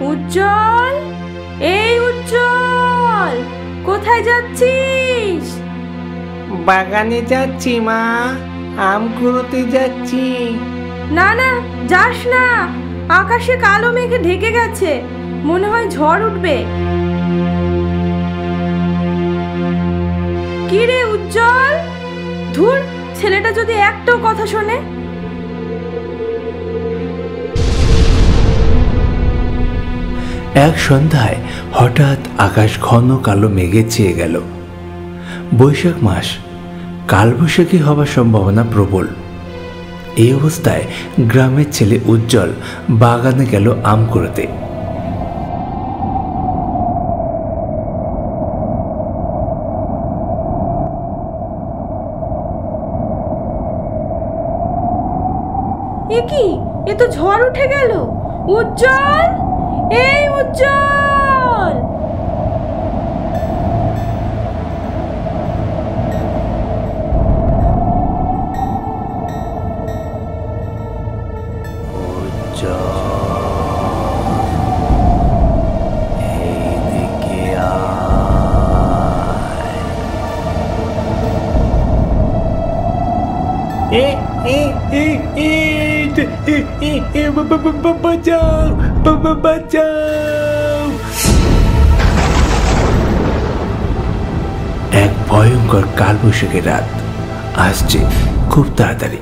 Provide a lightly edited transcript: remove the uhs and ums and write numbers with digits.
উজ্জ্বল, এই উজ্জ্বল, কোথায় যাচ্ছিস? বাগানে যাচ্ছি মা, আম কুড়োতে যাচ্ছি। না না, যাস না, আকাশে কালো মেঘে ঢেকে গেছে, মনে হয় ঝড় উঠবে। কি রে উজ্জ্বল, ধুর, ছেলেটা যদি একটাও কথা শোনে। এক সন্ধ্যায় হঠাৎ আকাশ ঘন কালো মেঘে ছেয়ে গেল। বৈশাখ মাস, কালবৈশাখী হবার সম্ভাবনা প্রবল। এই অবস্থায় গ্রামের ছেলে উজ্জ্বল বাগানে গেল আম কুড়োতে। এ কি, এ তো ঝড় উঠে গেল। উজ্জ্বল, এই উজ্জ্বল। বাঁচাও, বাঁচাও। এক ভয়ঙ্কর কালবৈশাখী রাত আসছে খুব তাড়াতাড়ি।